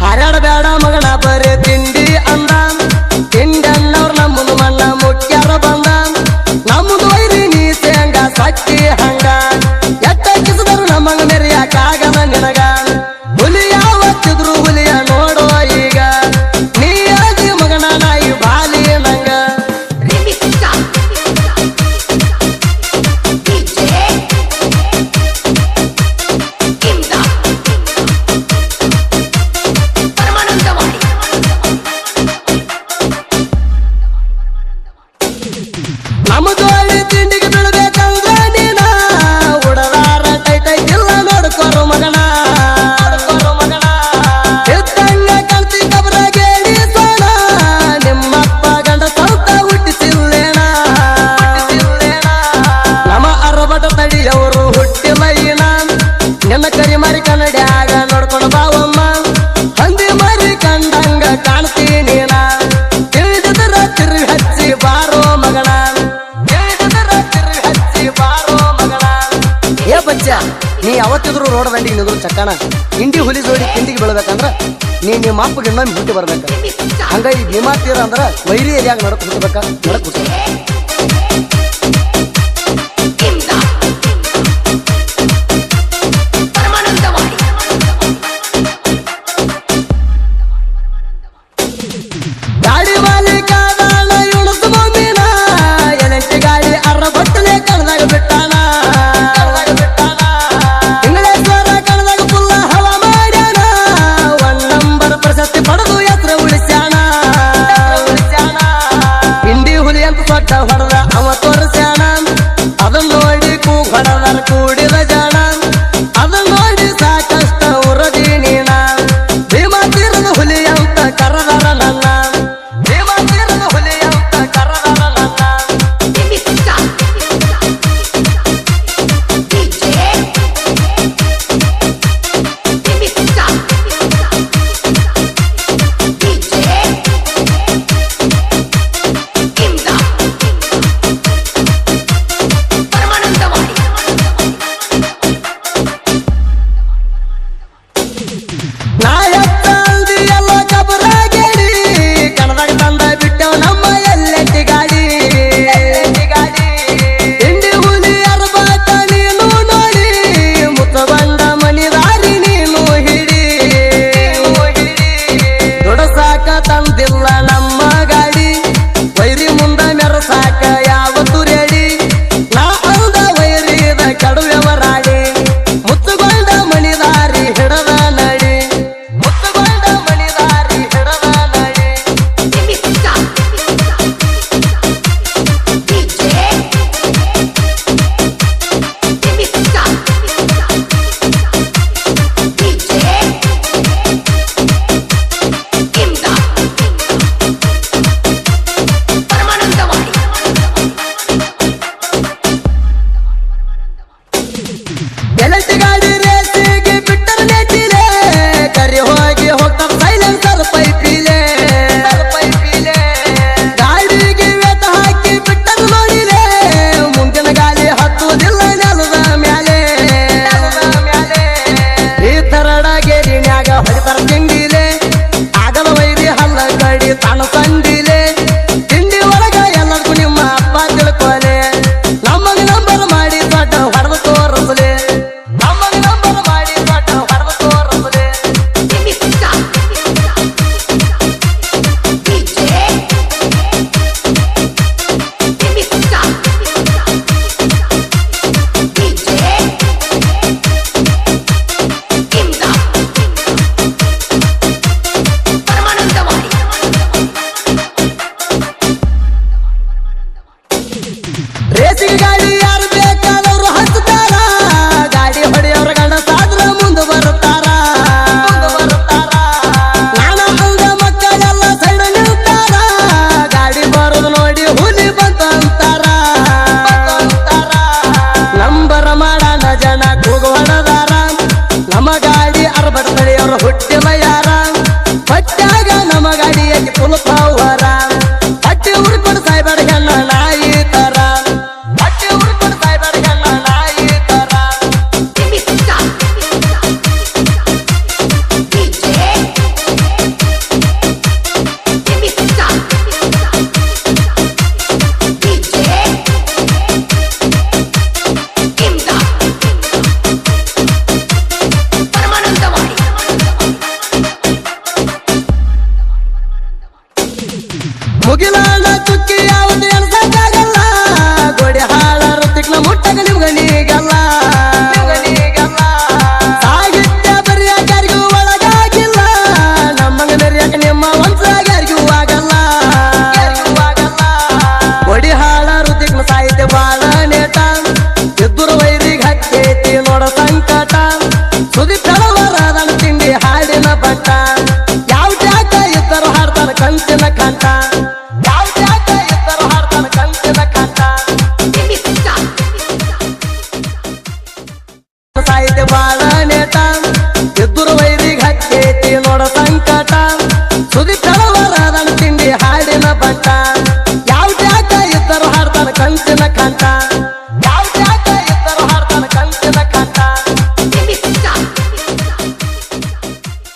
ಹಾರಾಡ ಬೇಡ ಮಗನ ಬರೇ ತಿಂಡಿ ಅಂದ ತಿಂಡನ್ನವ್ರ ನಮ್ಮದು ಮಣ್ಣ ಮುಟ್ಟ್ಯಾರ ಬಂದ ನಮ್ಮದು ವೈರಿ ನೀ ಸೇಂಗ ಸಕ್ಕಿ ಹಂಗ ಎಟ್ಟ ಕಿಸಿದರು ನಮ್ಮಂಗ ಮೆರಿಯಾಕಾಗದ ನಿನಗ ಹುಲಿ ಯಾವತ್ತಿದ್ರು ಹುಲಿಯ ನೋಡೋ ಈಗ ನೀ ಆಗಿ ಮಗನ ನಾಯಿ ಬಾಲಿ ನಂಗ ನಮ್ಮದು ತಿಂಡಿಗೆ ಬೀಳ್ಬೇಕಂದ್ರ ನೀನ ಉಡದಾರ ಟೈಟೈ ಇಲ್ಲ ನೋಡ್ಕೊರು ಮಗನ ಎತ್ತಂಗ ಕಲ್ತಿ ಕಬ್ರಾಗೇಡಿ ಸೋಣ ನಿಮ್ಮಪ್ಪ ಗಂಡ ಸೌತ ಹುಟ್ಟಿಸಿಲ್ಲೇಣ ನಮ್ಮ ಅರಬಟ ತಡಿಯವರು ಹುಟ್ಟಿಲ್ಲ ಈನ ನಿನ್ನ ಕರಿ ಮಾರಿ ಕನ್ನಡ್ಯಾಗ ನೋಡ್ಕೊಂಡು ಬಾವಮ್ಮ ಹಂದಿ ಮಾರಿ ಕಂಡಂಗ ಕಾಣ್ತೀನಿ ನಾ ತಿಳಿದರ ತಿರುಗಿ ಹಚ್ಚಿ ಬಾರೋ ಮಗನ ಏ ಬಚ್ಚ ನೀ ಯಾವತ್ತಿದ್ರು ರೋಡ್ ದಂಡಿಗೆ ನಿಂದ್ರು ಚಕ್ಕಣ ಇಂಡಿ ಹುಲಿ ಜೋಡಿ ತಿಂಡಿಗೆ ಬೀಳ್ಬೇಕಂದ್ರ ನೀ ನಿಮ್ಮ ಅಪ್ಪಗೆ ಇನ್ನೊಮ್ಮೆ ಹುಟ್ಟಿ ಬರ್ಬೇಕ ಹಂಗ ಈ ಭೀಮಾ ತೀರ ಅಂದ್ರ ವೈರಿ ಏರಿಯಾಗ ನಡಕ್ ಹುಟ್ಟಬೇಕ ನಡಕ್ ಹುಟ್ಟ ಗಾಡಿ ಮಾಲೀಕ ಇಳಿಸು ಮಮ್ಮಿನ ಎಲೆಂಟಿ ಗಾಡಿ ಅರ್ರ ಬಟ್ಟಲೆ ಕಳ್ದಾಗ ಬಿಟ್ಟಾನ ಇಂಗ್ಲೇಶ್ವರ ಕಳ್ದಾಗ ಫುಲ್ಲ ಹವ ಮಾಡ್ಯಾನ 1 ನಂಬರ್ ಪ್ರಶಸ್ತಿ ಪಡೆದು ಹೆಸರು ಉಳಿಸ್ಯಾನ ಇಂಡಿ ಹುಲಿ ಅಂತ ಸೊಡ್ಡ ಹೊಡೆದ ಅವ ತೋರಿಸ್ಯಾನ ಅದನ್ನ ನೋಡಿ ಕೂಗ್ ಹೊಡೆದಾರ ಕೂಡಿದ ಜಾಣ ಅದನ್ನ ನೋಡಿ ಸಾಕಷ್ಟ ಉರದಿ ನೀನ ಭೀಮಾ ತೀರದ ಹುಲಿ ಅಂತ ಕರೆದಾರ ನನ್ನ ನಾ ಎತ್ತ ಅಲ್ದಿ ಎಲ್ಲ ಕಬರಾಗೇಡಿ ಕಣದಾಗ ತಂದ ಬಿಟ್ಟೆವ್ ನಮ್ಮ ಎಲ್ಲೆಟ್ಟಿ ಗಾಡಿ ಇಂಡಿ ಹುಲಿ ಅರ್ಬಾಟ ನೀನು ನೋಡಿ ಮುತ್ತ ಬಂದ ಮನಿದಾರಿ ನೀನು ಹಿಡಿ ದುಡಸಾಕ ತಂದಿಲ್ಲ ನಮ್ಮ ಗಾಡಿ ವೈರಿ ಮುಂದ ಮೆರಸಾಕ ಯಾವತ್ತು ರೆಡಿ ನಾ ಅಂದ ವೈರಿದ ಕಡುವೆವರಾಡಿ ಮುತ್ತುಗೊಂಡ ಮನಿದಾರಿ ಹಿಡದ ನಡಿ ಮುತ್ತುಗೊಂಡ ಮನಿದಾರಿ ಹಿಡದ ನಡಿ ಎಲೆಂಟಿ ಗಾಡಿ ರೇಸಿಗೆ ಬಿಟ್ಟರ ನೆಟ್ಟಿಲೆ ಕರಿ ಹೋಗಿ ಹೋಗ್ತಾರ ಸೈಲೆನ್ಸರ್ ಪೈಪಿಲೆ ಗಾಡಿಗೆ ವೇತ ಹಾಕಿ ಬಿಟ್ಟರ ನೋಡಿಲೆ ಮುಂದಿನ ಗಾಳಿ ಹತ್ತುವುದಿಲ್ಲ ನೆಲದ ಮ್ಯಾಲೆ ಈ ತರಡಗೇರಿನ್ಯಾಗ ಹೊಡಿತಾರ ತಿಂಡಿಲೆ ಆಗದ ವೈರಿ ಹಲ್ಲ ಗಡಿ ತಾನು ತಂದಿಲೆ ತಿಂಡಿ ಒಳಗ ಎಲ್ಲರಿಗೂ ನಿಮ್ಮ ಅಪ್ಪ ತಿಳ್ಕೊಲೆ ನಮಗ ನಂಬರ್ ಮಾಡಿ ದೊಡ್ಡ ಹೊಡೆದು ತೋರಿಸಲೆ ನಮಗ ನಂಬರ್ ಮಾಡಿ ದೊಡ್ಡ ಹೊಡೆದು ತೋರಿಸಲೆ ರೇಸಿಗೆ ಗಾಡಿ ಯಾರು ಬೇಕಾದವ್ರು ಹಚ್ತಾರ ಗಾಡಿ ಹೊಡೆಯವ್ರ ಗಂಡ ಸಾದ್ರ ಮುಂದೆ ಬರುತ್ತಾರ ನಾನ ಅಂದ ಮಕ್ಕಳೆಲ್ಲ ಸೈಡ್ ನಿಲ್ತಾರ ಗಾಡಿ ಬರೋದು ನೋಡಿ ಹುಲಿ ಬಂತ ಅಂತಾರ ನಂಬರ ಮಾಡಣ ಜನ ಕೂಗು ಹೊಡೆದಾರ ನಮ್ಮ ಗಾಡಿ ಅರ್ಬಡ ತಡೆಯವ್ರು ಹುಟ್ಟಿಲ್ಲ ಯಾರ ಬಟ್ಟಾಗ ನಮ್ಮ ಗಾಡಿಯಾಗಿ ಪುಲ್ಪಾವ